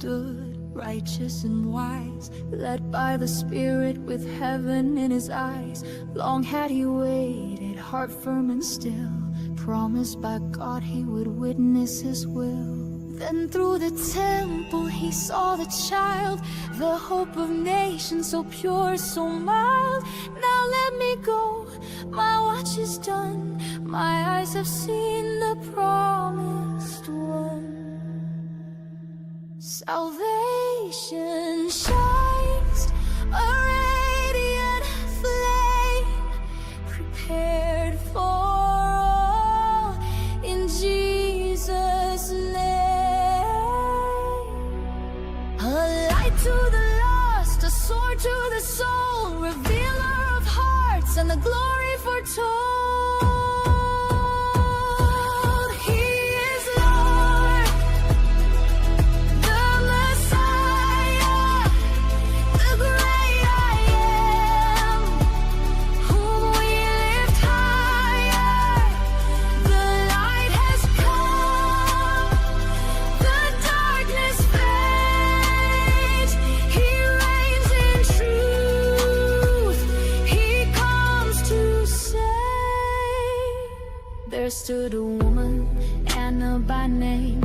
stood, righteous and wise, led by the Spirit with heaven in his eyes. Long had he waited, heart firm and still, promised by God he would witness his will. Then through the temple he saw the child, the hope of nations, so pure, so mild. Now let me go, my watch is done, my eyes have seen the promised one. Salvation shines, a radiant flame, prepared for all in Jesus' name. A light to the lost, a sword to the soul, revealer of hearts and the glory foretold. Stood a woman, Anna by name,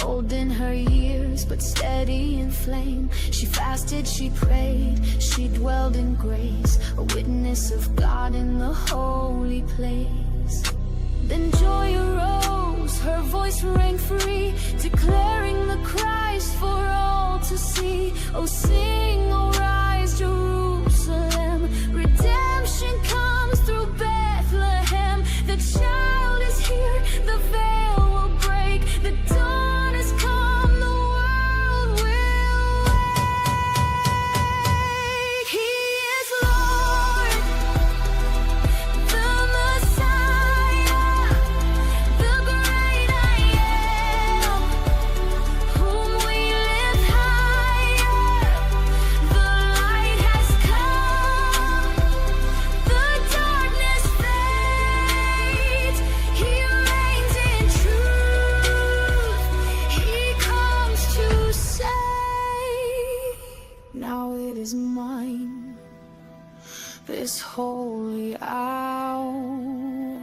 old in her years, but steady in flame. She fasted, she prayed, she dwelled in grace, a witness of God in the holy place. Then joy arose, her voice rang free, declaring the Christ for all to see. Oh, sing, oh, rise, Jerusalem, redemption comes through Bethlehem. The child is here, the veil will break, the dawn has come, the world will wake. He is Lord, the Messiah, the great I am, whom we lift higher. The light has come, the darkness fades. He reigns in truth, he comes to save. Now it is mine, this holy hour.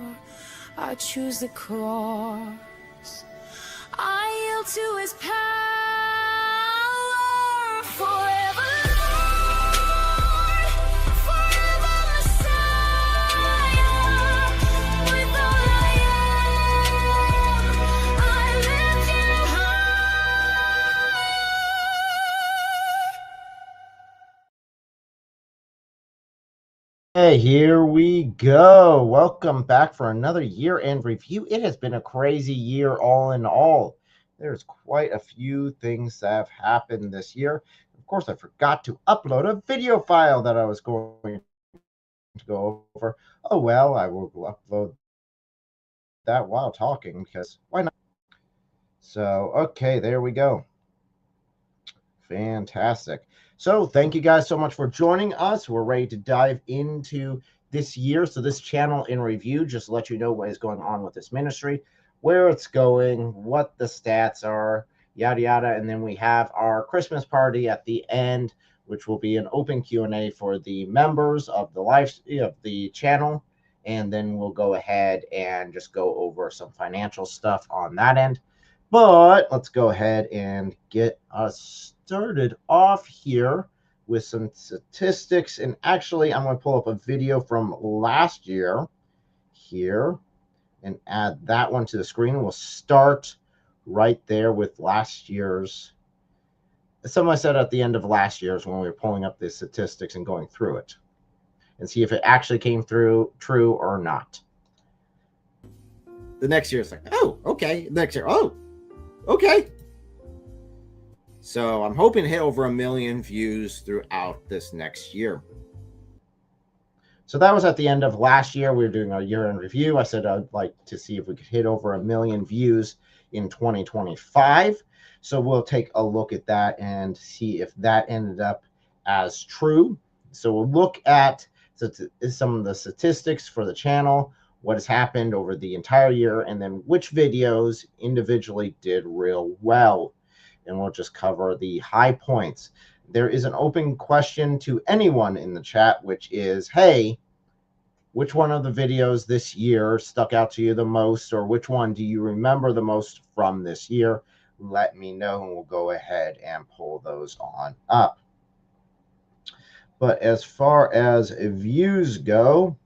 I choose the cross, I yield to his power. Forever Lord, forever Messiah. With all I am, I lift you high. Hey, here we go. Welcome back for another year-end review. It has been a crazy year all in all. There's quite a few things that have happened this year. Of course, I forgot to upload a video file that I was going to go over. Oh, well, I will upload that while talking because why not? So, okay, there we go. Fantastic. So thank you guys so much for joining us. We're ready to dive into this year. So this channel in review, just to let you know what is going on with this ministry, where it's going, what the stats are, yada, yada. And then we have our Christmas party at the end, which will be an open Q&A for the members of the channel. And then we'll go ahead and just go over some financial stuff on that end. But let's go ahead and get us started off here with some statistics. And actually, I'm going to pull up a video from last year here and add that one to the screen. We'll start right there with last year's. Something I said at the end of last year's when we were pulling up the statistics and going through it and see if it actually came through true or not. The next year is like, oh, okay. Next year, oh, okay. So I'm hoping to hit over 1 million views throughout this next year. So that was at the end of last year. We were doing our year-end review. I said I'd like to see if we could hit over 1 million views in 2025. So we'll take a look at that and see if that ended up as true. So we'll look at some of the statistics for the channel, what has happened over the entire year, and then which videos individually did real well. and we'll just cover the high points. There is an open question to anyone in the chat, which is, hey, which one of the videos this year stuck out to you the most, or which one do you remember the most from this year? Let me know, and we'll go ahead and pull those on up. But as far as views go,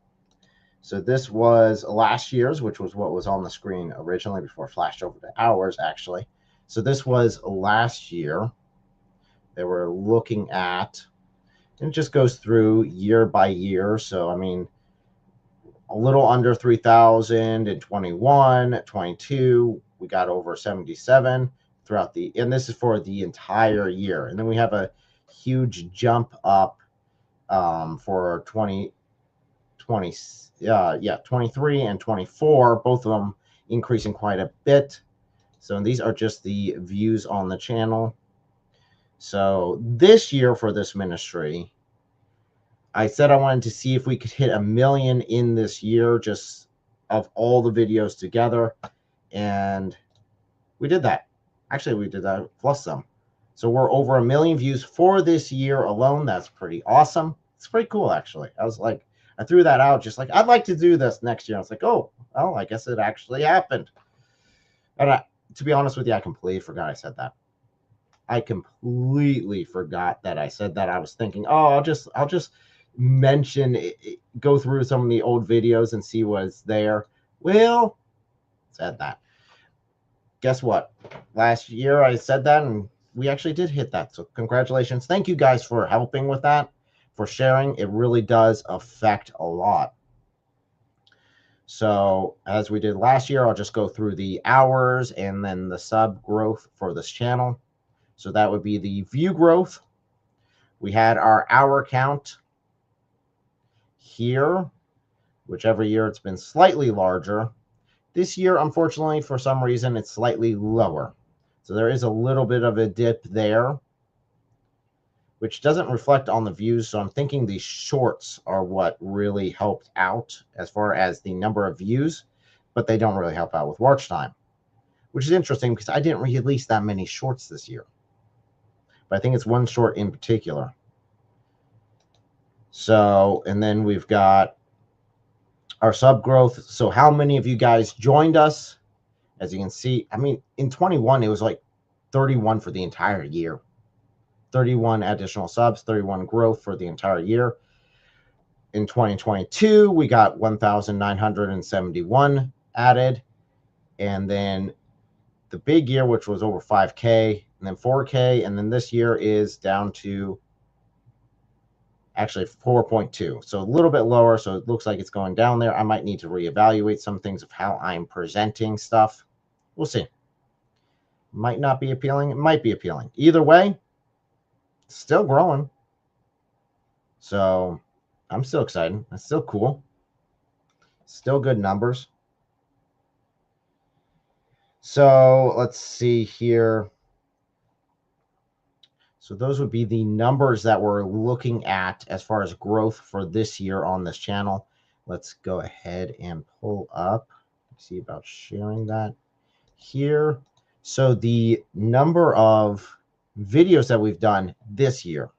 so this was last year's, which was what was on the screen originally before it flashed over to hours, actually. So this was last year that we're looking at, and it just goes through year by year. So, I mean, a little under 3,000 in 21, 22, we got over 77 throughout the, and this is for the entire year. And then we have a huge jump up for 23 and 24, both of them increasing quite a bit. So these are just the views on the channel. So this year for this ministry, I said I wanted to see if we could hit 1 million in this year, just of all the videos together. And we did that. Actually, we did that plus some. So we're over 1 million views for this year alone. That's pretty awesome. It's pretty cool, actually. I was like, I threw that out just like, I'd like to do this next year. I was like, oh, well, I guess it actually happened. And to be honest with you, I completely forgot I said that. I completely forgot that I said that. I was thinking, oh, I'll just mention it, go through some of the old videos and see what's there. Well, said that. Guess what? Last year I said that, and we actually did hit that. So congratulations. Thank you guys for helping with that, for sharing. It really does affect a lot. So as we did last year, I'll just go through the hours and then the sub growth for this channel. So that would be the view growth. We had our hour count here, which every year it's been slightly larger. This year, unfortunately, for some reason, it's slightly lower. So there is a little bit of a dip there, which doesn't reflect on the views. So I'm thinking the shorts are what really helped out as far as the number of views, but they don't really help out with watch time, which is interesting because I didn't release that many shorts this year. But I think it's one short in particular. So, and then we've got our sub growth. So how many of you guys joined us? As you can see, I mean, in 21, it was like 31 for the entire year. 31 additional subs, 31 growth for the entire year. In 2022, we got 1,971 added. And then the big year, which was over 5K, and then 4K, and then this year is down to actually 4.2. So a little bit lower, so it looks like it's going down there. I might need to reevaluate some things of how I'm presenting stuff. We'll see. Might not be appealing. It might be appealing. Either way, still growing. So I'm still excited. It's still cool. Still good numbers. So let's see here. So those would be the numbers that we're looking at as far as growth for this year on this channel. Let's go ahead and pull up. See about sharing that here. So the number of videos that we've done this year.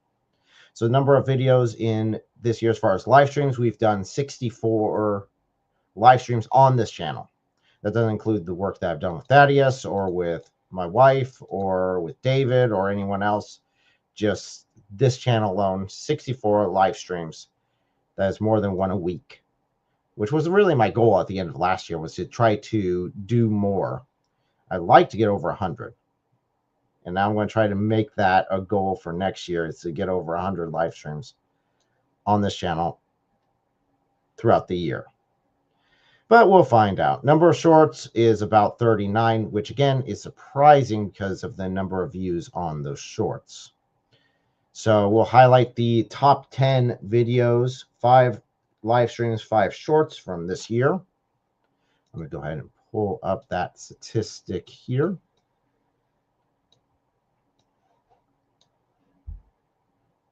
So the number of videos in this year as far as live streams, we've done 64 live streams on this channel. That doesn't include the work that I've done with Thaddeus or with my wife or with David or anyone else. Just this channel alone, 64 live streams. That is more than one a week, which was really my goal at the end of last year, was to try to do more. I'd like to get over 100. And now I'm going to try to make that a goal for next year, is to get over 100 live streams on this channel throughout the year. But we'll find out. Number of shorts is about 39, which again is surprising because of the number of views on those shorts. So we'll highlight the top 10 videos, 5 live streams, 5 shorts from this year. I'm going to go ahead and pull up that statistic here.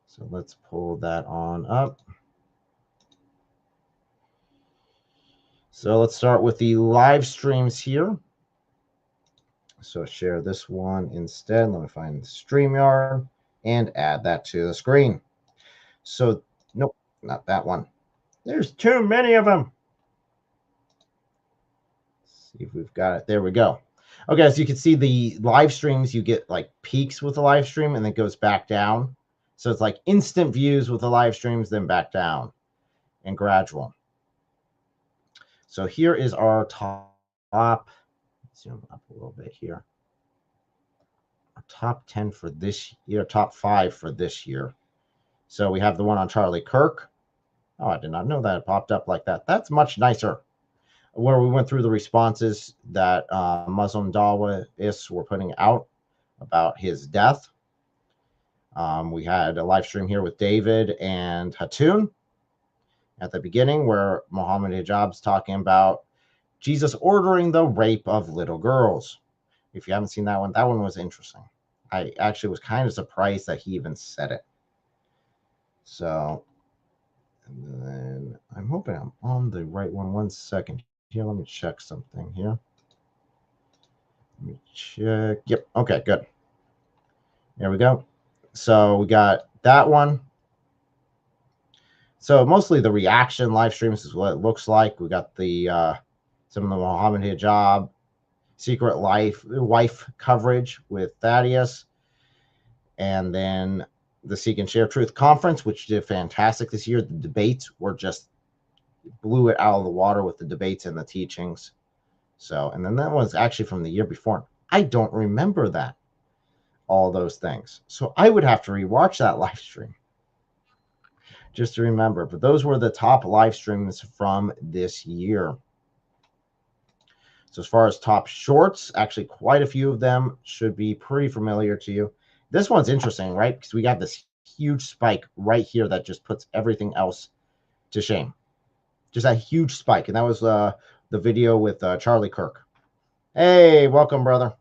So let's pull that on up. So let's start with the live streams here. So share this one instead. Let me find StreamYard and add that to the screen. So, nope, not that one. There's too many of them. Let's see if we've got it. There we go. Okay, so you can see the live streams, you get like peaks with the live stream and then it goes back down. So it's like instant views with the live streams, then back down and gradual. So here is our top. Zoom up a little bit here. Our top 10 for this year, top 5 for this year. So we have the one on Charlie Kirk. Oh, I did not know that it popped up like that. That's much nicer. Where we went through the responses that Muslim Dawists were putting out about his death. We had a live stream here with David and Hatun at the beginning where Muhammad Hijab's talking about Jesus ordering the rape of little girls. If you haven't seen that one was interesting. I actually was kind of surprised that he even said it. So, and then I'm hoping I'm on the right one. 1 second here. Let me check something here. Let me check. Yep. Okay, good. There we go. So we got that one. So mostly the reaction live streams is what it looks like. We got the some of the Muhammad Hijab Secret Wife coverage with Thaddeus, and then the Seek and Share Truth conference, which did fantastic this year. The debates were just blew it out of the water with the debates and the teachings. So, and then that was actually from the year before. I don't remember that, all those things. So I would have to rewatch that live stream just to remember. But those were the top live streams from this year. So as far as top shorts, actually quite a few of them should be pretty familiar to you. This one's interesting, right? Because we got this huge spike right here that just puts everything else to shame. Just a huge spike. And that was the video with Charlie Kirk. Hey, welcome, brother.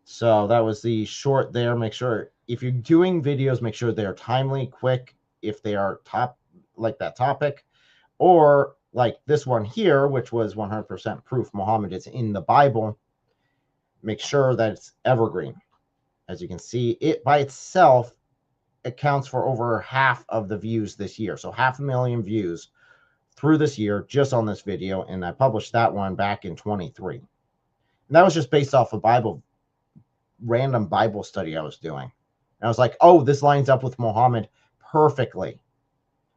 So that was the short there. Make sure if you're doing videos, make sure they're timely, quick, if they are like that topic, or like this one here, which was 100% proof Muhammad is in the Bible. Make sure that it's evergreen. As you can see, it by itself accounts for over half of the views this year. So 500,000 views through this year just on this video. And I published that one back in 23. And that was just based off a random Bible study I was doing. And I was like, oh, this lines up with Muhammad perfectly.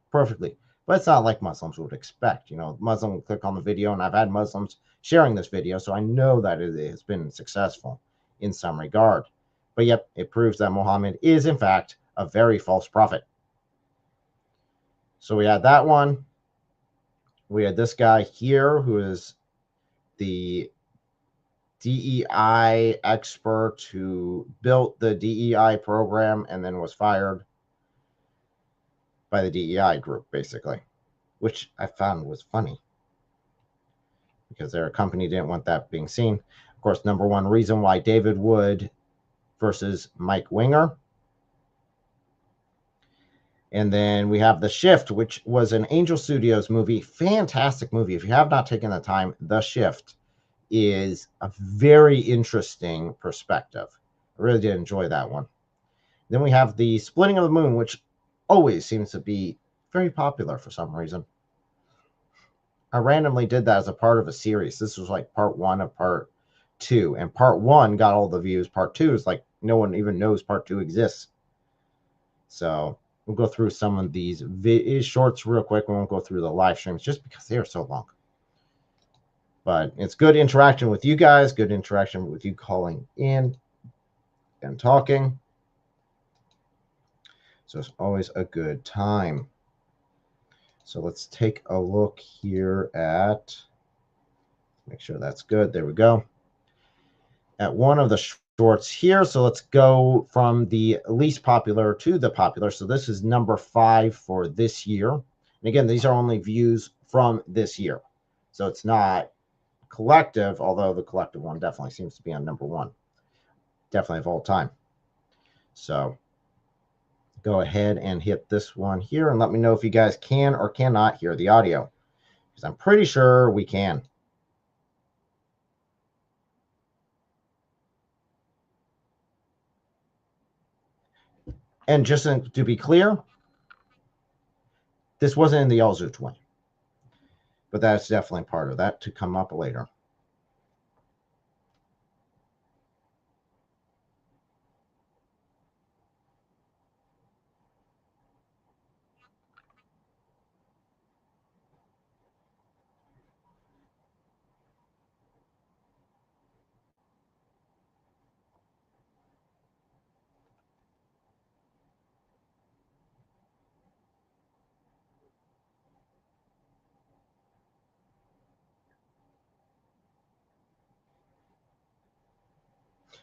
Perfectly. But it's not like Muslims would expect. You know, Muslim will click on the video, and I've had Muslims sharing this video, so I know that it has been successful in some regard. But yep, it proves that Muhammad is, in fact, a very false prophet. So we had that one. We had this guy here who is the DEI expert who built the DEI program and then was fired by the DEI group, basically, which I found was funny because their company didn't want that being seen. Of course, number one reason why David Wood versus Mike Winger. And then we have The Shift, which was an Angel Studios movie. Fantastic movie. If you have not taken the time, The Shift is a very interesting perspective. I really did enjoy that one. Then we have The Splitting of the Moon, which always seems to be very popular for some reason. I randomly did that as a part of a series. This was like part 1 of part 2. And part 1 got all the views. Part 2 is like no one even knows part 2 exists. So we'll go through some of these shorts real quick. We won't go through the live streams just because they are so long. But it's good interaction with you guys, good interaction with you calling in and talking. So it's always a good time. So let's take a look here at, make sure that's good. There we go. At one of the shorts here. So let's go from the least popular to the popular. So this is number 5 for this year. And again, these are only views from this year. So it's not collective, although the collective one definitely seems to be on number 1. Definitely of all time. So go ahead and hit this one here and let me know if you guys can or cannot hear the audio, because I'm pretty sure we can. And just to be clear, this wasn't in the Elzu Twin, but that's definitely part of that to come up later.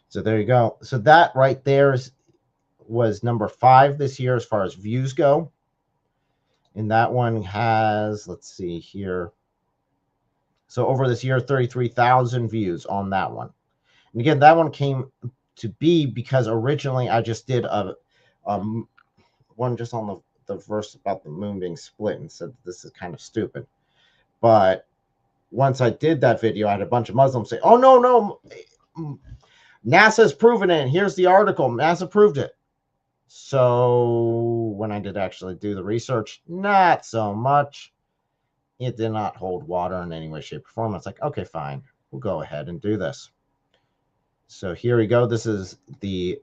So there you go. So that right there was number 5 this year as far as views go. And that one has, let's see here. So over this year, 33,000 views on that one. And again, that one came to be because originally I just did a one just on the verse about the moon being split and said this is kind of stupid. But once I did that video, I had a bunch of Muslims say, oh, no, NASA's proven it. Here's the article. NASA proved it. So when I did actually do the research, not so much. It did not hold water in any way, shape, or form. It's like, okay, fine. We'll go ahead and do this. So here we go. This is the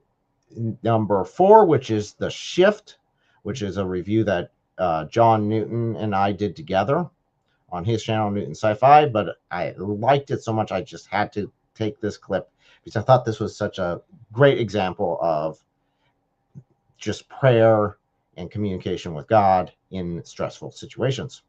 number 4, which is The Shift, which is a review that John Newton and I did together on his channel, Newton Sci-Fi. But I liked it so much, I just had to take this clip because I thought this was such a great example of just prayer and communication with God in stressful situations.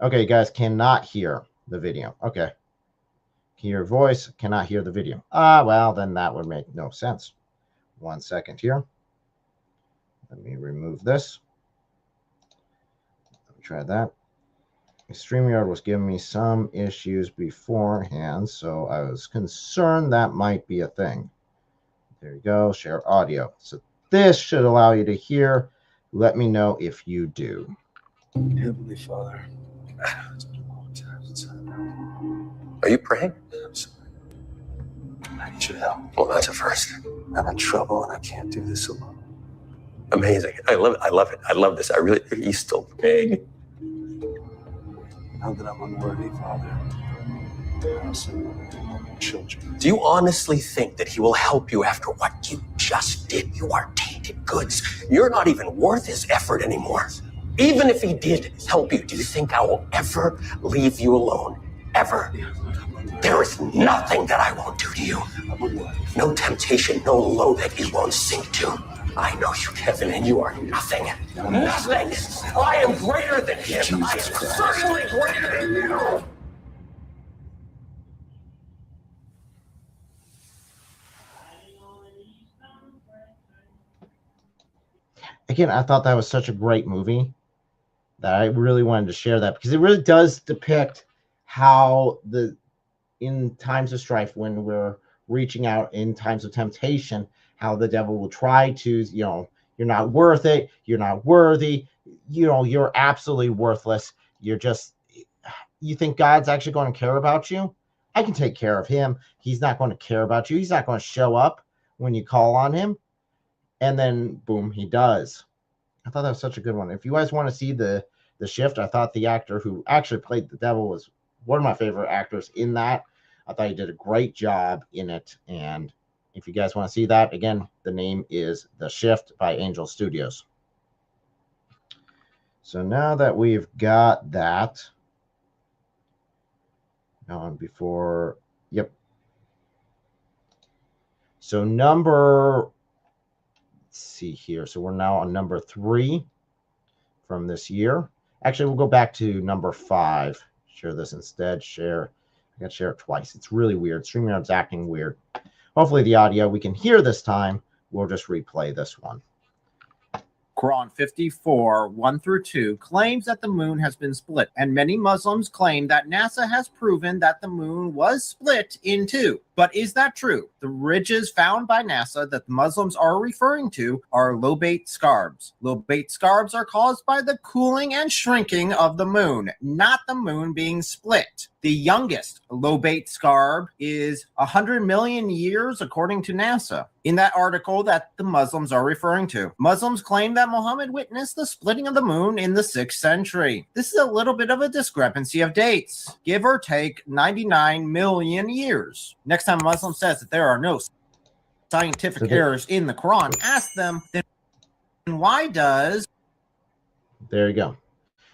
Okay, you guys cannot hear the video. Okay. Hear your voice, cannot hear the video. Well, then that would make no sense. 1 second here. Let me remove this. Let me try that. StreamYard was giving me some issues beforehand, so I was concerned that might be a thing. There you go, share audio. So this should allow you to hear. Let me know if you do. Heavenly Father, it's been a long time since Are you praying? I'm sorry. I need your help. Well, that's a first. I'm in trouble and I can't do this alone. Amazing. I love it. I love it. I love this. He's still praying. Now that I'm unworthy, Father, I also want children. Do you honestly think that he will help you after what you just did? You are tainted goods. You're not even worth his effort anymore. Even if he did help you, do you think I will ever leave you alone? Ever? There is nothing that I won't do to you. No temptation, no low that he won't sink to. I know you, Kevin, and you are nothing. Nothing. I am greater than him. I am certainly greater than you. Again, I thought that was such a great movie that I really wanted to share that because it really does depict how in times of strife, when we're reaching out in times of temptation, how the devil will try to, you're not worth it. You're not worthy. You're absolutely worthless. You think God's actually going to care about you? I can take care of him. He's not going to care about you. He's not going to show up when you call on him. And then boom, he does. I thought that was such a good one. If you guys want to see the Shift, I thought the actor who actually played the devil was one of my favorite actors in that. I thought he did a great job in it. And if you guys want to see that, again, the name is The Shift by Angel Studios. So now that we've got that on before, yep. So let's see here. So we're now on number 3 from this year. Actually, we'll go back to number 5. Share this instead. Share. I got to share it twice. It's really weird. StreamYard's acting weird. Hopefully the audio we can hear this time. We'll just replay this one. Quran 54, 1 through 2, claims that the moon has been split, and many Muslims claim that NASA has proven that the moon was split in two. But is that true? The ridges found by NASA that the Muslims are referring to are lobate scarbs. Lobate scarbs are caused by the cooling and shrinking of the moon, not the moon being split. The youngest lobate scarb is 100 million years, according to NASA. In that article that the Muslims are referring to, Muslims claim that Muhammad witnessed the splitting of the moon in the 6th century. This is a little bit of a discrepancy of dates, give or take 99 million years. Next time a Muslim says that there are no scientific errors in the Quran, ask them, then why does... There you go.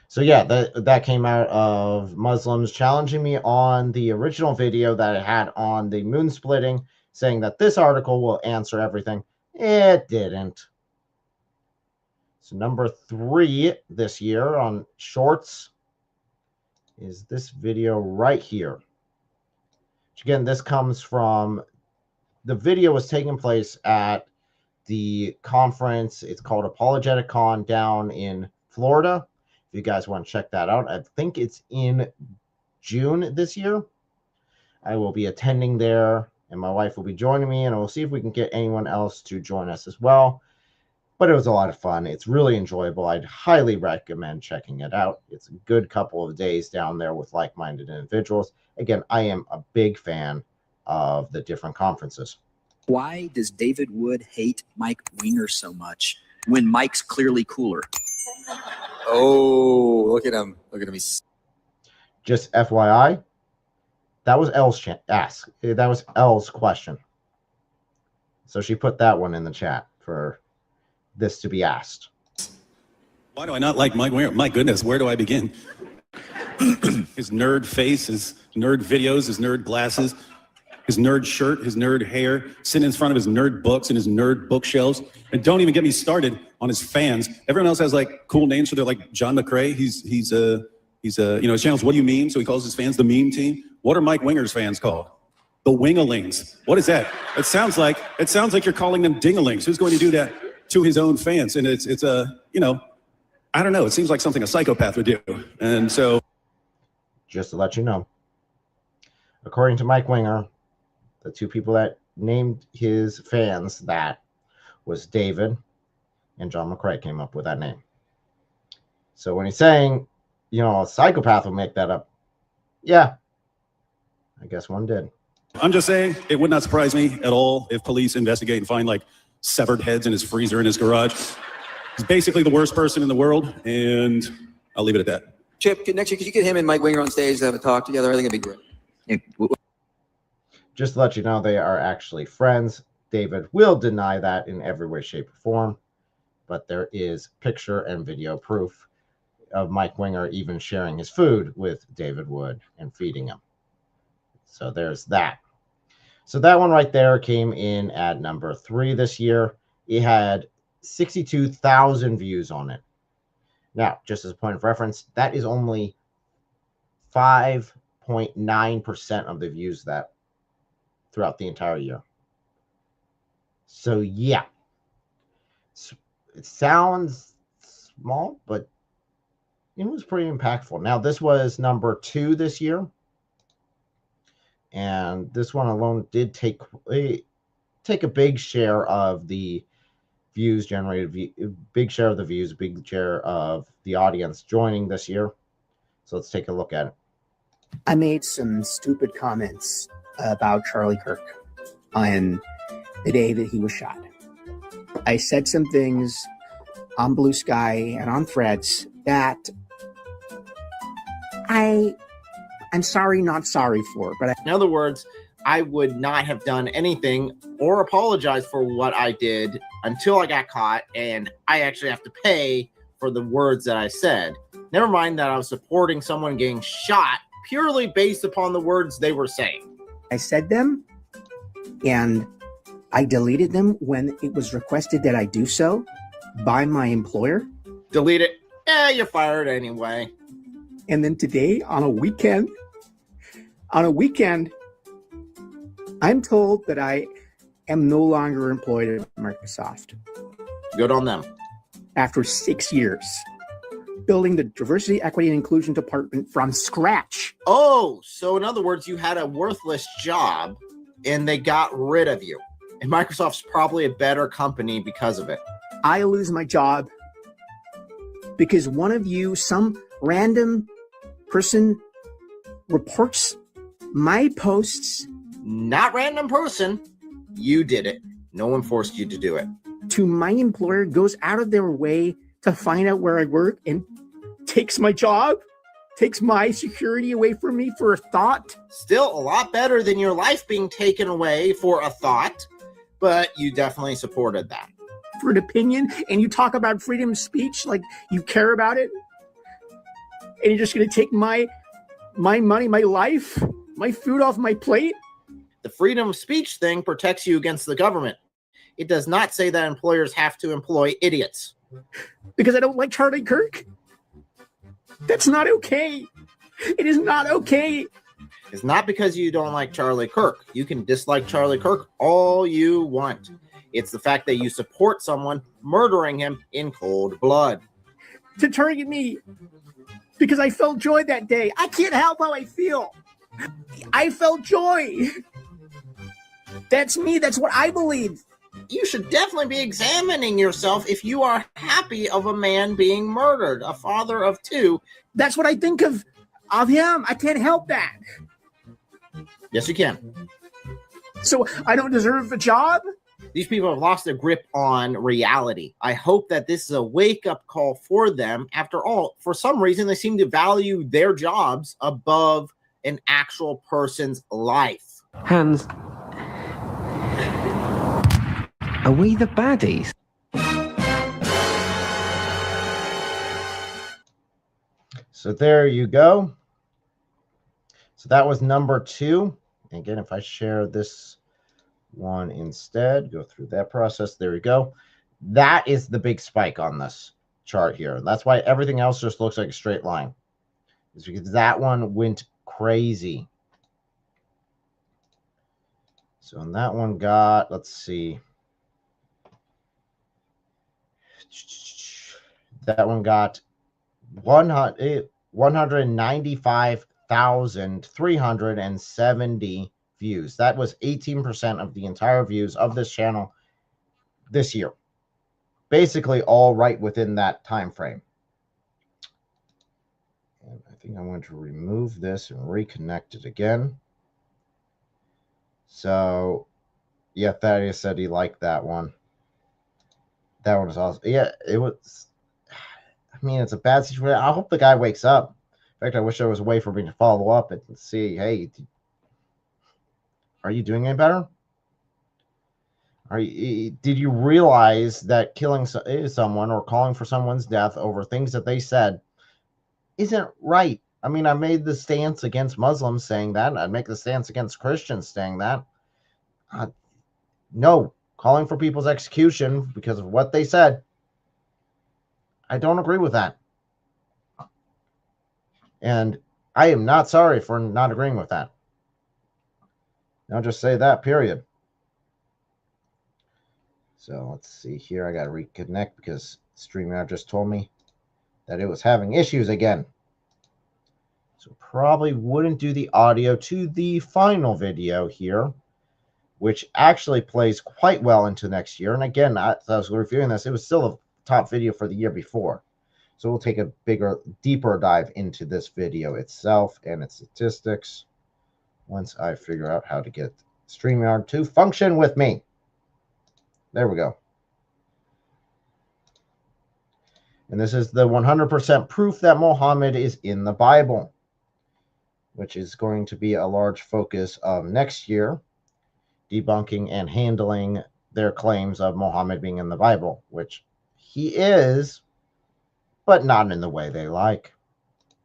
So yeah, that came out of Muslims challenging me on the original video that I had on the moon splitting, saying that this article will answer everything. It didn't. So number 3 this year on shorts is this video right here. Which again, this comes from, the video was taking place at the conference. It's called Apologetic Con down in Florida. If you guys want to check that out, I think it's in June this year. I will be attending there, and my wife will be joining me, and we'll see if we can get anyone else to join us as well. But it was a lot of fun. It's really enjoyable. I'd highly recommend checking it out. It's a good couple of days down there with like-minded individuals. Again, I am a big fan of the different conferences. Why does David Wood hate Mike Winger so much when Mike's clearly cooler? Oh, look at him. Look at him. Just FYI, that was Elle's question. So she put that one in the chat for this to be asked. Why do I not like Mike Winger? My goodness, where do I begin? His nerd face, his nerd videos, his nerd glasses, his nerd shirt, his nerd hair, sitting in front of his nerd books and his nerd bookshelves. And don't even get me started on his fans. Everyone else has like cool names for their, like John McCrae. He's his channel's What Do You Meme? So he calls his fans the meme team. What are Mike Winger's fans called? The Wingalings. What is that? It sounds like you're calling them dingalings. Who's going to do that to his own fans? And it's I don't know. It seems like something a psychopath would do. And so, just to let you know, according to Mike Winger, the two people that named his fans that was David and John McCrae came up with that name. So when he's saying, a psychopath will make that up, yeah, I guess one did. I'm just saying, it would not surprise me at all if police investigate and find like severed heads in his freezer in his garage. He's basically the worst person in the world, and I'll leave it at that. Chip, next year, could you get him and Mike Winger on stage to have a talk together? I think it'd be great. Just to let you know, they are actually friends. David will deny that in every way, shape, or form, but there is picture and video proof of Mike Winger even sharing his food with David Wood and feeding him. So there's that. So that one right there came in at number 3 this year. It had 62,000 views on it. Now, just as a point of reference, that is only 5.9% of the views that throughout the entire year. So yeah, it sounds small, but it was pretty impactful. Now, this was number 2 this year, and this one alone did take a big share of the views generated, big share of the views, big share of the audience joining this year. So let's take a look at it. I made some stupid comments about Charlie Kirk on the day that he was shot. I said some things on Blue Sky and on Threads that I'm sorry, not sorry for. But In other words, I would not have done anything or apologize for what I did until I got caught, and I actually have to pay for the words that I said. Never mind that I was supporting someone getting shot purely based upon the words they were saying. I said them, and I deleted them when it was requested that I do so by my employer. Delete it. You're fired anyway. And then today, on a weekend, I'm told that I am no longer employed at Microsoft. Good on them. after 6 years, building the diversity, equity, and inclusion department from scratch. Oh, so in other words, you had a worthless job and they got rid of you. And Microsoft's probably a better company because of it. I lose my job because one of you, some random person, reports my posts Not random person. You did it. No one forced you to do it. to my employer, goes out of their way to find out where I work and takes my job, takes my security away from me for a thought. Still a lot better than your life being taken away for a thought, but you definitely supported that. For an opinion, and you talk about freedom of speech like you care about it, and you're just going to take my money, my life, my food off my plate. The freedom of speech thing protects you against the government. It does not say that employers have to employ idiots. Because I don't like Charlie Kirk. That's not okay. It is not okay. It's not because you don't like Charlie Kirk. You can dislike Charlie Kirk all you want. It's the fact that you support someone murdering him in cold blood. To target me because I felt joy that day. I can't help how I feel. I felt joy. That's me. That's what I believe. You should definitely be examining yourself if you are happy of a man being murdered, a father of two. That's what I think of him. I can't help that. Yes, you can. So I don't deserve a job? These people have lost their grip on reality. I hope that this is a wake-up call for them. After all, for some reason, they seem to value their jobs above an actual person's life. Hans, are we the baddies? So there you go. So that was number 2. Again, if I share this one instead, go through that process. There we go. That is the big spike on this chart here. That's why everything else just looks like a straight line. It's because that one went crazy. So and that one got, let's see. That one got 195,370 views. That was 18% of the entire views of this channel this year. Basically all right within that time frame. And I think I'm going to remove this and reconnect it again. So yeah, Thaddeus said he liked that one. That one is awesome. Yeah, it was. I mean, it's a bad situation. I hope the guy wakes up. In fact, I wish there was a way for me to follow up and see, hey, are you doing any better? Did you realize that killing someone or calling for someone's death over things that they said isn't right? I mean, I made the stance against Muslims saying that. I'd make the stance against Christians saying that. No, calling for people's execution because of what they said, I don't agree with that. And I am not sorry for not agreeing with that. I'll just say that, period. So let's see here. I got to reconnect because StreamYard just told me that it was having issues again. So probably wouldn't do the audio to the final video here, which actually plays quite well into next year. And again, as I was reviewing this, it was still a top video for the year before. So we'll take a deeper dive into this video itself and its statistics once I figure out how to get StreamYard to function with me. There we go. And this is the 100% proof that Muhammad is in the Bible, which is going to be a large focus of next year, debunking and handling their claims of Muhammad being in the Bible, which he is, but not in the way they like.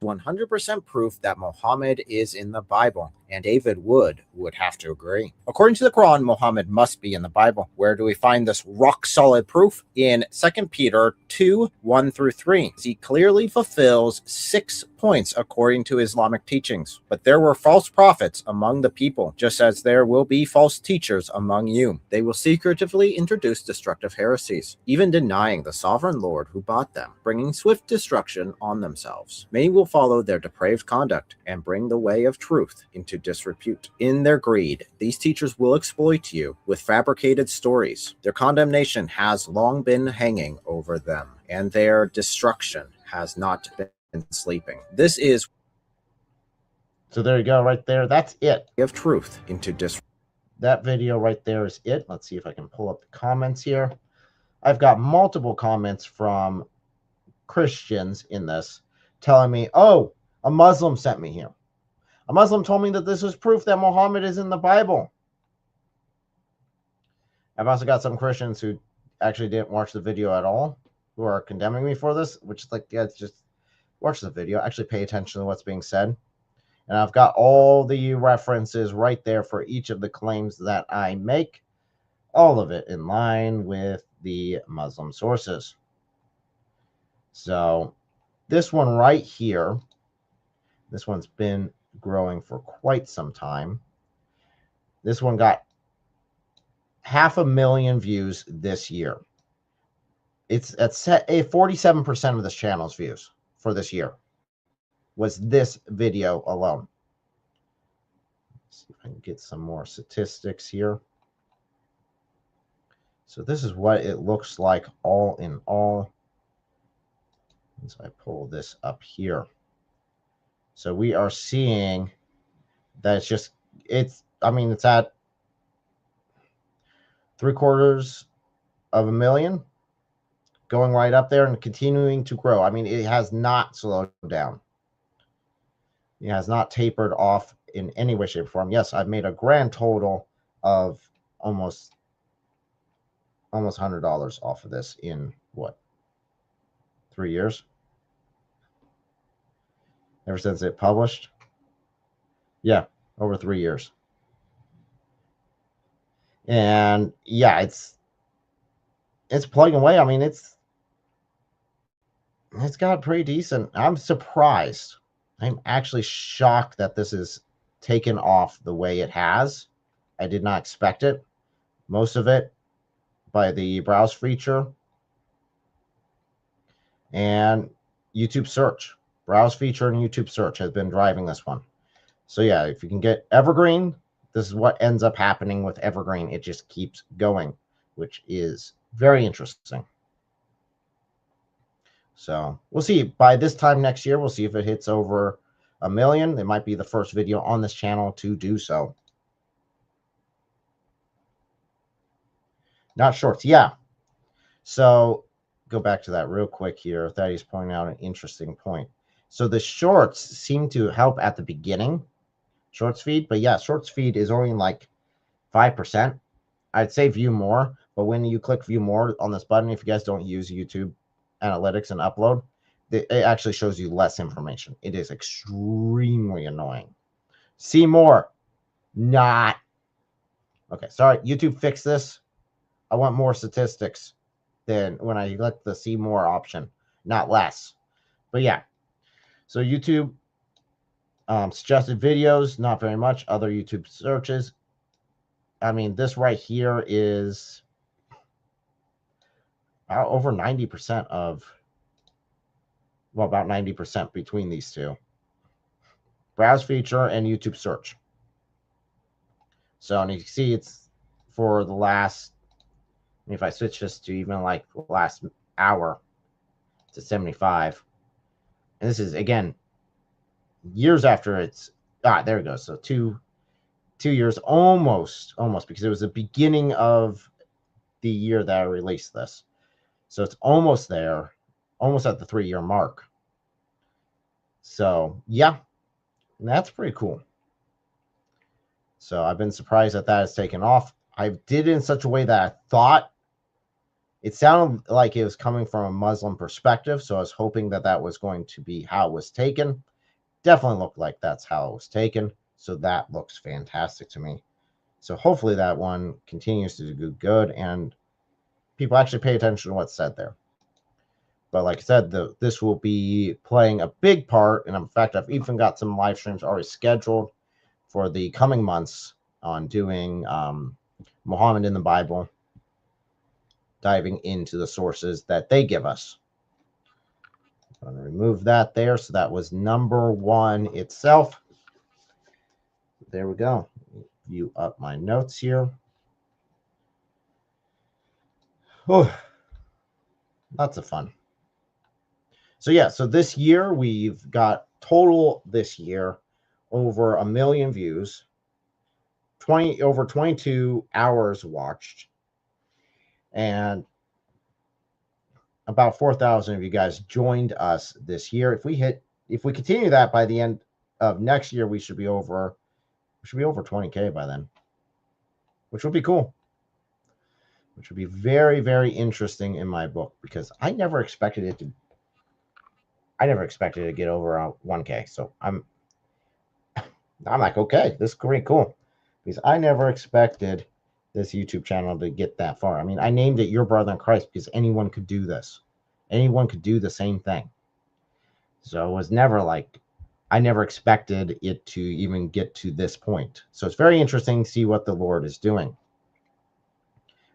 100% proof that Muhammad is in the Bible. And David Wood have to agree. According to the Quran, Muhammad must be in the Bible. Where do we find this rock-solid proof? In 2 Peter 2:1-3. He clearly fulfills 6 points according to Islamic teachings. But there were false prophets among the people, just as there will be false teachers among you. They will secretively introduce destructive heresies, even denying the sovereign Lord who bought them, bringing swift destruction on themselves. Many will follow their depraved conduct and bring the way of truth into disrepute. In their greed, these teachers will exploit you with fabricated stories. Their condemnation has long been hanging over them, and their destruction has not been sleeping. This is So there you go, right there. That's it. of truth into disrepute. That video right there is it. Let's see if I can pull up the comments here. I've got multiple comments from Christians in this telling me, oh, a Muslim sent me here. A Muslim told me that this was proof that Muhammad is in the Bible. I've also got some Christians who actually didn't watch the video at all, who are condemning me for this, which is like, yeah, just watch the video. Actually pay attention to what's being said. And I've got all the references right there for each of the claims that I make. All of it in line with the Muslim sources. So this one right here, this one's been growing for quite some time. This one got 500,000 views this year. It's at 47% of this channel's views for this year was this video alone. Let's see if I can get some more statistics here. So this is what it looks like all in all. As I pull this up here. So we are seeing that it's just, it's at 750,000, going right up there and continuing to grow. I mean, it has not slowed down. It has not tapered off in any way, shape, or form. Yes, I've made a grand total of almost $100 off of this in what, 3 years? Ever since it published? Yeah, over 3 years. And yeah, it's plugging away. I mean, it's got pretty decent. I'm surprised. I'm actually shocked that this is taken off the way it has. I did not expect it. Most of it by the browse feature and YouTube search. Browse feature and YouTube search has been driving this one. So yeah, if you can get Evergreen, this is what ends up happening with Evergreen. It just keeps going, which is very interesting. So we'll see. By this time next year, we'll see if it hits over 1 million. It might be the first video on this channel to do so. Not shorts. Yeah. So go back to that real quick here. Thaddeus pointing out an interesting point. So the shorts seem to help at the beginning, shorts feed. But yeah, shorts feed is only like 5%. I'd say view more. But when you click view more on this button, if you guys don't use YouTube Analytics and upload, it actually shows you less information. It is extremely annoying. See more. Not. Okay, sorry. YouTube fixed this. I want more statistics than when I let the see more option, not less. But yeah. So YouTube suggested videos, not very much. Other YouTube searches. I mean, this right here is over 90% of, well, about 90% between these two. Browse feature and YouTube search. So, and you can see it's for the last, if I switch this to even like the last hour, to 75. And this is, again, years after it's, there it goes. So two years, almost, because it was the beginning of the year that I released this. So it's almost there, almost at the 3-year mark. So yeah, that's pretty cool. So I've been surprised that has taken off. I did it in such a way that I thought it sounded like it was coming from a Muslim perspective. So I was hoping that that was going to be how it was taken. Definitely looked like that's how it was taken. So that looks fantastic to me. So hopefully that one continues to do good and people actually pay attention to what's said there. But like I said, this will be playing a big part. And in fact, I've even got some live streams already scheduled for the coming months on doing Muhammad in the Bible, diving into the sources that they give us. I'm going to remove that there. So that was number 1 itself. There we go. View up my notes here. Oh, lots of fun. So yeah, so this year we've got total this year over 1 million views, over 22 hours watched, and about 4,000 of you guys joined us this year. If we continue that by the end of next year, we should be over 20K by then, which would be cool. Which would be very, very interesting in my book, because I never expected it to get over 1K. So I'm like, okay, this is pretty cool, because I never expected this YouTube channel to get that far. I mean, I named it Your Brother in Christ because anyone could do this. Anyone could do the same thing. So it was never like, I never expected it to even get to this point. So it's very interesting to see what the Lord is doing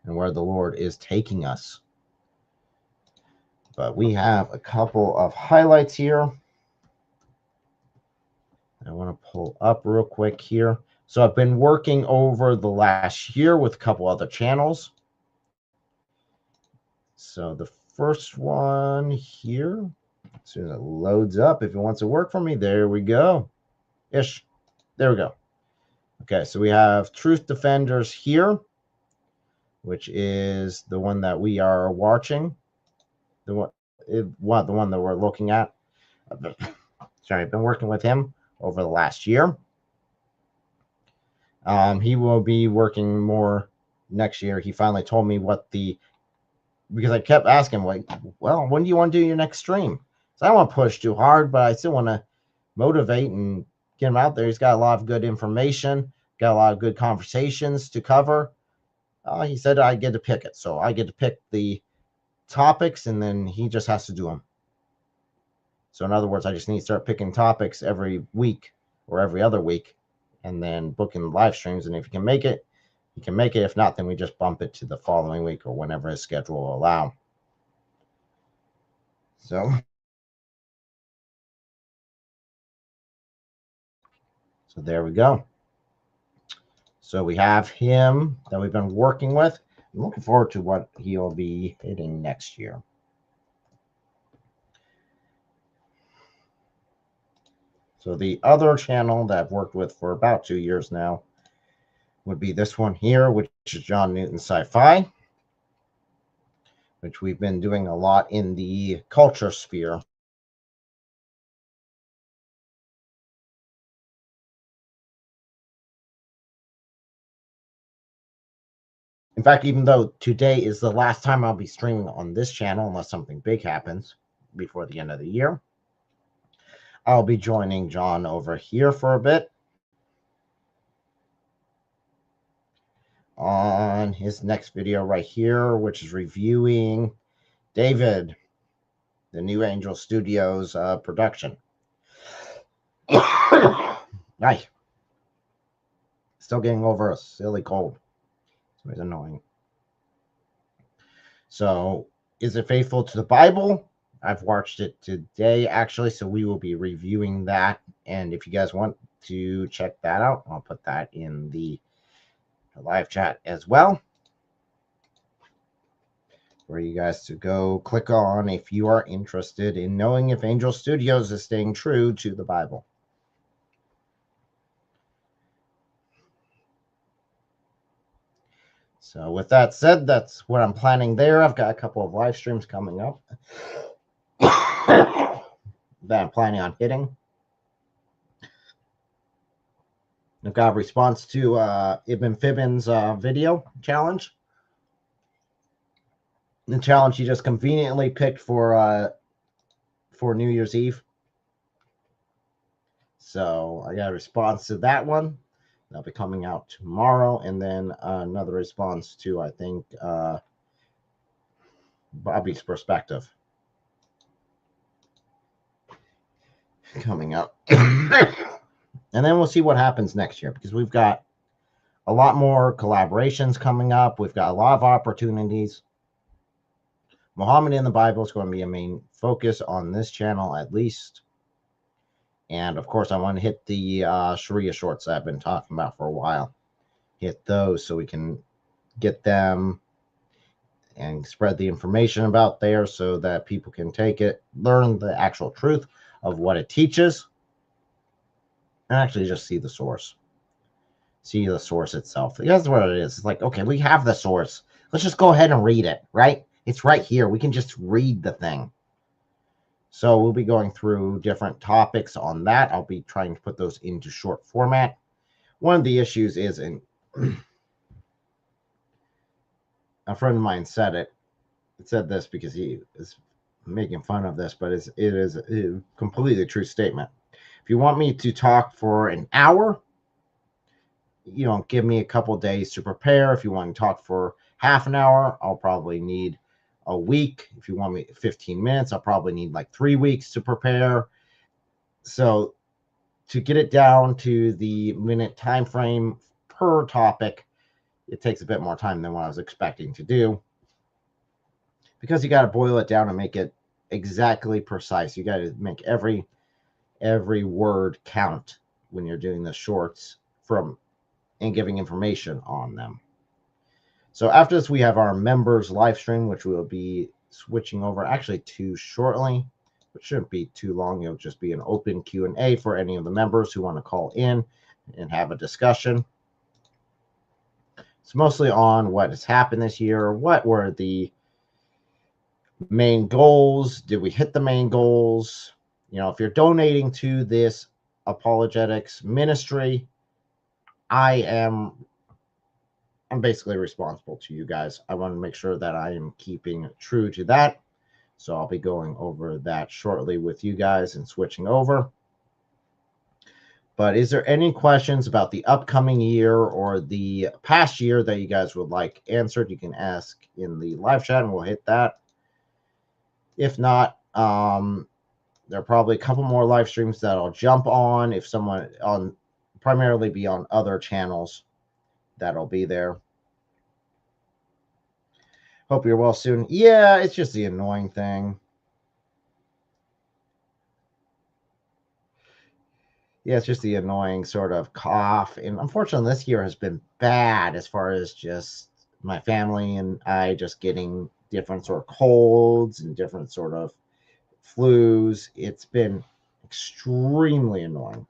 and where the Lord is taking us. But we have a couple of highlights here I want to pull up real quick here. So I've been working over the last year with a couple other channels. So the first one here, as soon as it loads up, if it wants to work for me, there we go. Ish. There we go. Okay, so we have Truth Defenders here, which is the one that we are watching. The one that we're looking at. Sorry, I've been working with him over the last year. He will be working more next year. He finally told me because I kept asking him, like, well, when do you want to do your next stream? So I don't want to push too hard, but I still want to motivate and get him out there. He's got a lot of good information, got a lot of good conversations to cover. He said I get to pick it. So I get to pick the topics, and then he just has to do them. So in other words, I just need to start picking topics every week or every other week, and then booking live streams. And if you can make it, you can make it. If not, then we just bump it to the following week or whenever his schedule will allow. So there we go. So we have him that we've been working with. I'm looking forward to what he'll be hitting next year. So the other channel that I've worked with for about 2 years now would be this one here, which is John Newton Sci-Fi, which we've been doing a lot in the culture sphere. In fact, even though today is the last time I'll be streaming on this channel, unless something big happens before the end of the year, I'll be joining John over here for a bit on his next video right here, which is reviewing David, the New Angel Studios production. Nice. Still getting over a silly cold. It's annoying. So, is it faithful to the Bible? I've watched it today, actually, so we will be reviewing that. And if you guys want to check that out, I'll put that in the live chat as well, for you guys to go click on if you are interested in knowing if Angel Studios is staying true to the Bible. So with that said, that's what I'm planning there. I've got a couple of live streams coming up that I'm planning on hitting. I've got a response to Ibn Fibbin's video challenge. The challenge he just conveniently picked for New Year's Eve. So I got a response to that one. That'll be coming out tomorrow. And then another response to, I think, Bobby's perspective coming up. And then we'll see what happens next year, because we've got a lot more collaborations coming up. We've got a lot of opportunities. Muhammad in the Bible is going to be a main focus on this channel, at least. And of course, I want to hit the Sharia shorts that I've been talking about for a while. Hit those so we can get them and spread the information about there so that people can take it, learn the actual truth of what it teaches, and actually just see the source. See the source itself. That's what it is. It's like, okay, we have the source. Let's just go ahead and read it, right? It's right here. We can just read the thing. So we'll be going through different topics on that. I'll be trying to put those into short format. One of the issues is, and a friend of mine said it. It said this because he is making fun of this, but it is a completely true statement. If you want me to talk for an hour, you know, give me a couple days to prepare. If you want to talk for half an hour, I'll probably need a week. If you want me 15 minutes, I'll probably need like 3 weeks to prepare. So to get it down to the minute time frame per topic, it takes a bit more time than what I was expecting to do, because you got to boil it down and make it exactly precise. You got to make every word count when you're doing the shorts and giving information on them. So after this, we have our members live stream, which we'll be switching over actually to shortly. It shouldn't be too long. It'll just be an open Q&A for any of the members who want to call in and have a discussion. It's mostly on what has happened this year. What were the main goals? Did we hit the main goals? You know, if you're donating to this apologetics ministry, I'm basically responsible to you guys. I want to make sure that I am keeping true to that. So I'll be going over that shortly with you guys and switching over. But is there any questions about the upcoming year or the past year that you guys would like answered? You can ask in the live chat and we'll hit that. If not, there are probably a couple more live streams that I'll jump on. If someone primarily be on other channels, that'll be there. Hope you're well soon. Yeah, it's just the annoying thing. Yeah, it's just the annoying sort of cough. And unfortunately, this year has been bad as far as just my family and I just getting different sort of colds and different sort of flus. It's been extremely annoying.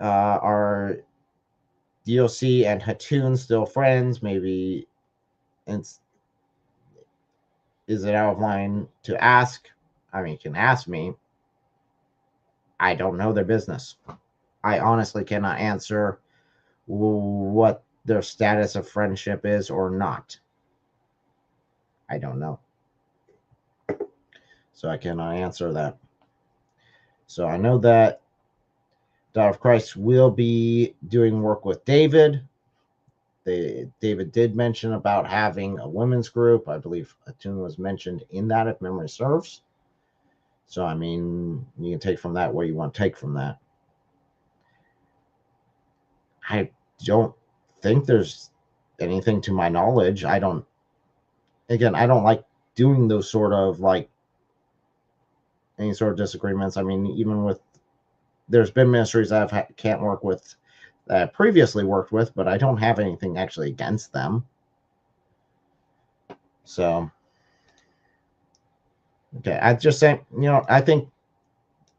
Are DLC and Hatoon still friends? Maybe is it out of line to ask? I mean, you can ask me. I don't know their business. I honestly cannot answer what their status of friendship is or not. I don't know. So I cannot answer that. So I know that Daughter of Christ will be doing work with David. David did mention about having a women's group. I believe Hatoon was mentioned in that, if memory serves. So, I mean, you can take from that what you want to take from that. I don't think there's anything to my knowledge. I don't like doing those sort of like any sort of disagreements. I mean, even with, there's been ministries that I can't work with that I previously worked with, but I don't have anything actually against them. So, okay, I just say, you know, I think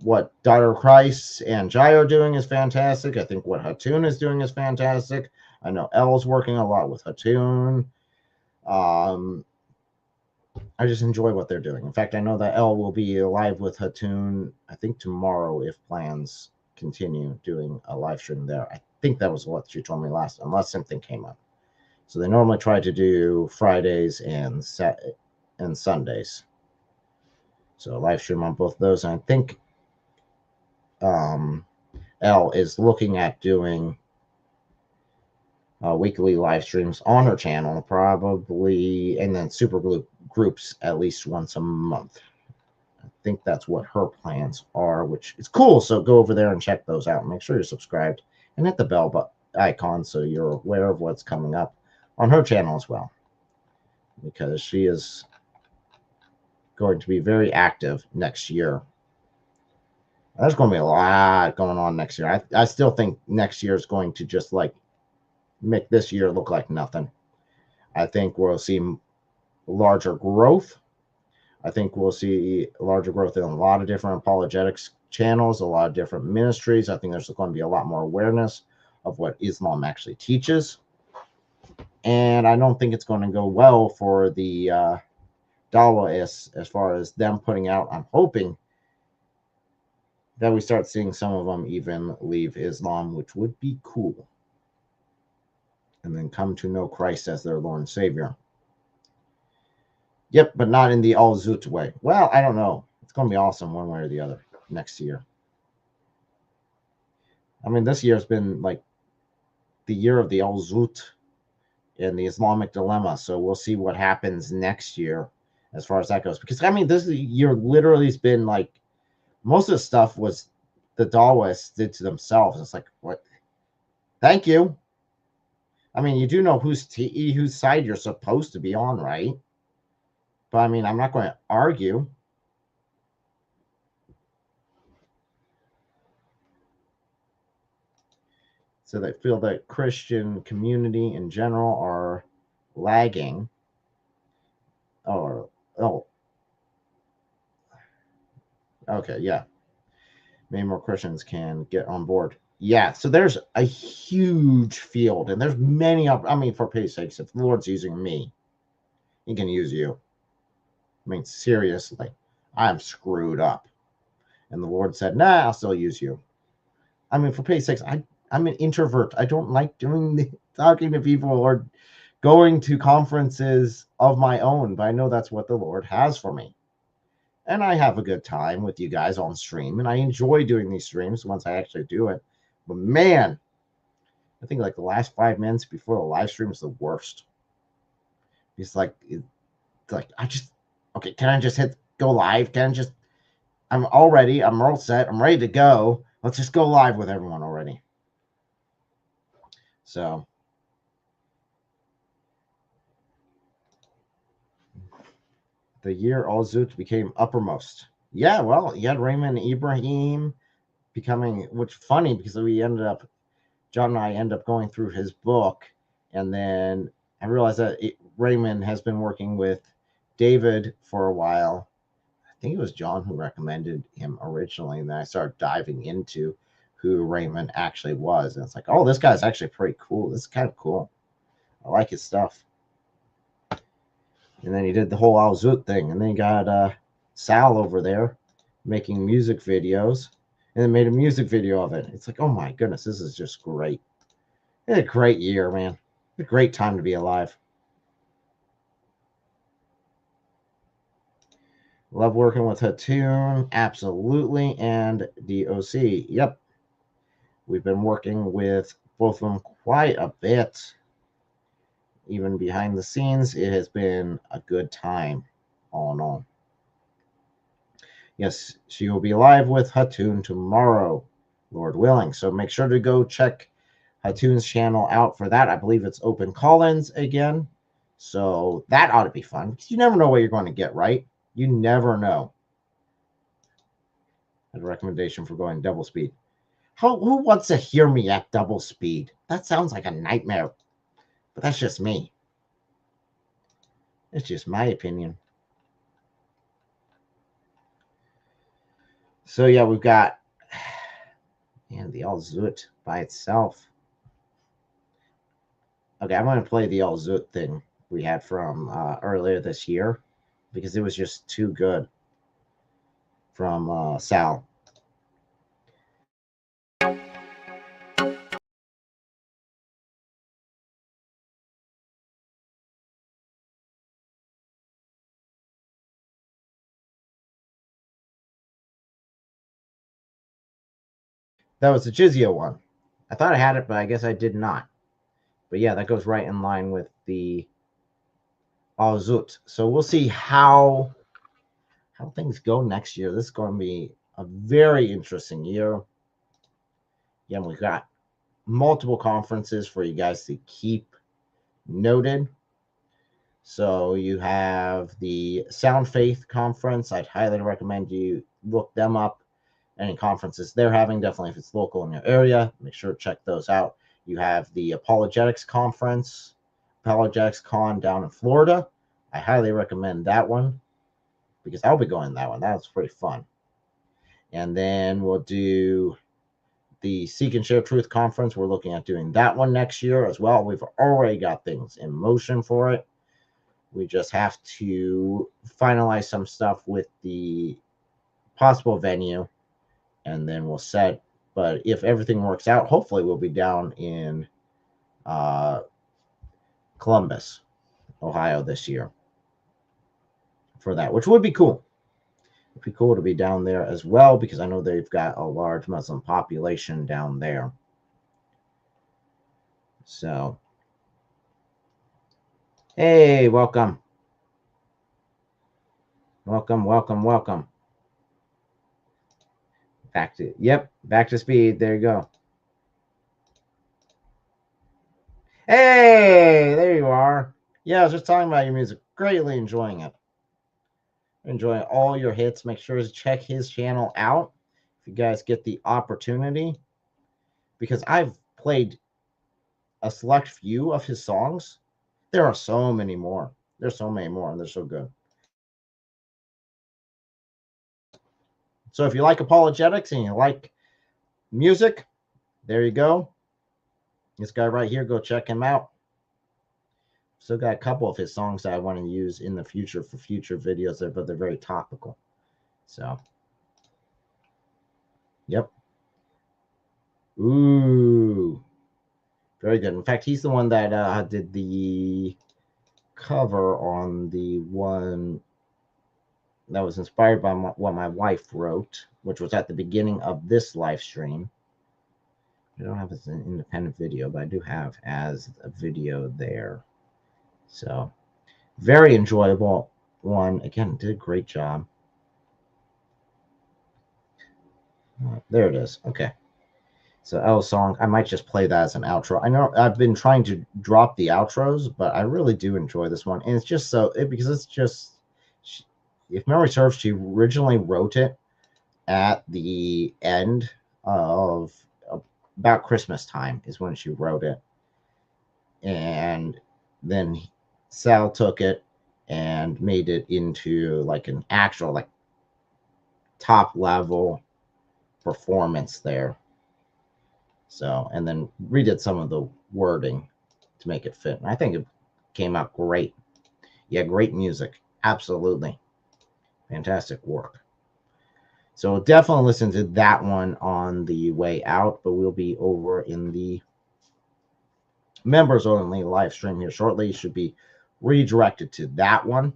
what Daughter of Christ and Jai are doing is fantastic. I think what Hatoon is doing is fantastic. I know Elle's working a lot with Hatoon. I just enjoy what they're doing. In fact, I know that Elle will be live with Hatoon, I think tomorrow, if plans continue doing a live stream there. I think that was what she told me last, unless something came up. So they normally try to do Fridays and Sundays. So live stream on both of those. And I think Elle is looking at doing weekly live streams on her channel, probably, and then super groups at least once a month. I think that's what her plans are, which is cool. So go over there and check those out. Make sure you're subscribed and hit the bell icon so you're aware of what's coming up on her channel as well, because she is going to be very active next year. There's going to be a lot going on next year. I still think next year is going to just like make this year look like nothing. I think we'll see larger growth. I think we'll see larger growth in a lot of different apologetics channels, a lot of different ministries. I think there's going to be a lot more awareness of what Islam actually teaches. And I don't think it's going to go well for the Dawahists as far as them putting out. I'm hoping that we start seeing some of them even leave Islam, which would be cool, and then come to know Christ as their Lord and Savior. Yep, but not in the Al-Zut way. Well, I don't know. It's going to be awesome one way or the other next year. I mean, this year has been like the year of the Al-Zut and the Islamic dilemma. So we'll see what happens next year as far as that goes. Because, I mean, this year literally has been like, most of the stuff was the Dawists did to themselves. It's like, what? Thank you. I mean, you do know whose side you're supposed to be on, right? But, I mean, I'm not going to argue. So they feel that Christian community in general are lagging. Okay, yeah. Many more Christians can get on board. Yeah, so there's a huge field, and there's many. I mean, for pity's sakes, if the Lord's using me, He can use you. I mean, seriously, I'm screwed up, and the Lord said, "Nah, I'll still use you." I mean, for pity's sakes, I'm an introvert. I don't like talking to people or going to conferences of my own, but I know that's what the Lord has for me. And I have a good time with you guys on stream, and I enjoy doing these streams once I actually do it. But man, I think like the last 5 minutes before the live stream is the worst. It's like okay, can I just hit go live? I'm all ready. I'm all set. I'm ready to go. Let's just go live with everyone already. So the year Al-Zut became uppermost. Yeah, well, you had Raymond Ibrahim becoming, which funny because John and I end up going through his book, and then I realized that Raymond has been working with David for a while. I think it was John who recommended him originally, and then I started diving into who Raymond actually was, and it's like, oh, this guy's actually pretty cool. This is kind of cool. I like his stuff. And then he did the whole Al-Zut thing, and then he got Sal over there making music videos, and then made a music video of it. It's like, oh my goodness, this is just great. It's a great year, man. It's a great time to be alive. Love working with Hatun, absolutely, and DOC. Yep. We've been working with both of them quite a bit. Even behind the scenes, it has been a good time, all in all. Yes, she will be live with Hatun tomorrow, Lord willing. So make sure to go check Hatun's channel out for that. I believe it's open call-ins again. So that ought to be fun, because you never know what you're going to get, right? You never know. A recommendation for going double speed. Who wants to hear me at double speed? That sounds like a nightmare. But that's just me. It's just my opinion. So yeah, we've got the Al-Zut by itself. Okay, I'm going to play the Al-Zut thing we had from earlier this year, because it was just too good from Sal. That was the Jizya one. I thought I had it, but I guess I did not. But yeah, that goes right in line with the Azut. So we'll see how things go next year. This is going to be a very interesting year. Again, we've got multiple conferences for you guys to keep noted. So you have the Sound Faith conference. I'd highly recommend you look them up. Any conferences they're having, definitely if it's local in your area, make sure to check those out. You have the Apologetics Conference, Apologetics Con down in Florida. I highly recommend that one because I'll be going to that one. That's pretty fun. And then we'll do the Seek and Share Truth Conference. We're looking at doing that one next year as well. We've already got things in motion for it. We just have to finalize some stuff with the possible venue, and then we'll set. But if everything works out, hopefully we'll be down in Columbus, Ohio this year for that, which would be cool. It'd be cool to be down there as well because I know they've got a large Muslim population down there. So, hey, welcome. Welcome, welcome, welcome. Back to speed. There you go. Hey, there you are. Yeah, I was just talking about your music. Greatly enjoying it. Enjoying all your hits. Make sure to check his channel out if you guys get the opportunity. Because I've played a select few of his songs. There are so many more. There's so many more, and they're so good. So if you like apologetics and you like music, there you go. This guy right here, go check him out. Still got a couple of his songs that I want to use in the future for future videos there, but they're very topical. So, yep. Ooh, very good. In fact, he's the one that did the cover on the one that was inspired by what my wife wrote, which was at the beginning of this live stream. I don't have it as an independent video, but I do have as a video there. So, very enjoyable one. Again, did a great job. There it is. Okay. So, L's song. I might just play that as an outro. I know I've been trying to drop the outros, but I really do enjoy this one. And it's just because it's just, if memory serves, she originally wrote it at the end of about Christmas time is when she wrote it. And then Sal took it and made it into like an actual like top level performance there. So, and then redid some of the wording to make it fit. And I think it came out great. Yeah, great music. Absolutely. Fantastic work. So definitely listen to that one on the way out, but we'll be over in the members only live stream here shortly. You should be redirected to that one.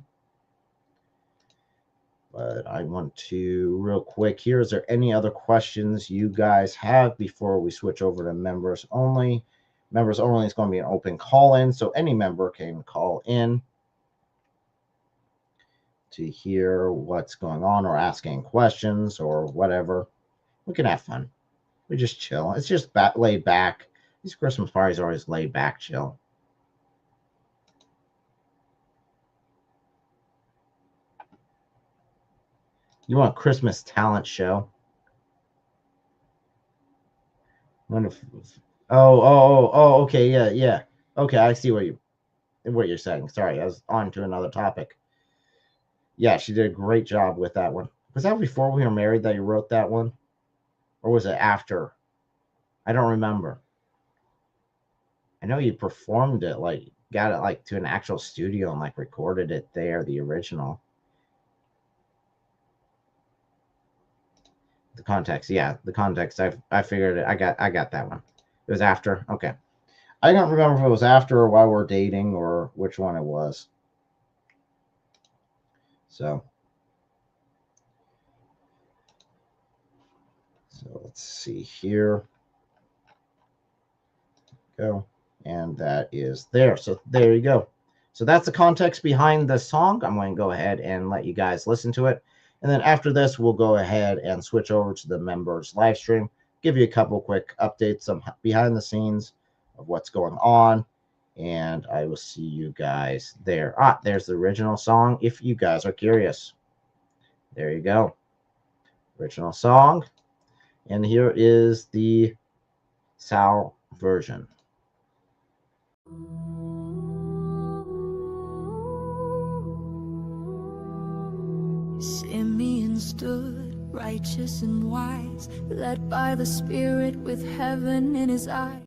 But I want to real quick here. Is there any other questions you guys have before we switch over to members only? Members only is going to be an open call-in, so any member can call in to hear what's going on or asking questions or whatever. We can have fun. We just chill. It's just laid back. These Christmas parties are always laid back, chill. You want a Christmas talent show? Okay, yeah. Okay, I see what you're saying. Sorry, I was on to another topic. Yeah, she did a great job with that one. Was that before we were married that you wrote that one? Or was it after? I don't remember. I know you performed it, like, got it, like, to an actual studio and, like, recorded it there, the original. The context, yeah, the context. I figured it. I got that one. It was after. Okay. I don't remember if it was after or while we're dating or which one it was. So So let's see here. Go. And that is there. So there you go. So that's the context behind the song. I'm going to go ahead and let you guys listen to it. And then after this, we'll go ahead and switch over to the members live stream, give you a couple quick updates, some behind the scenes of what's going on. And I will see you guys there. There's the original song if you guys are curious. There you go. Original song. And here is the Sal version. Simeon stood righteous and wise, led by the Spirit with heaven in his eyes.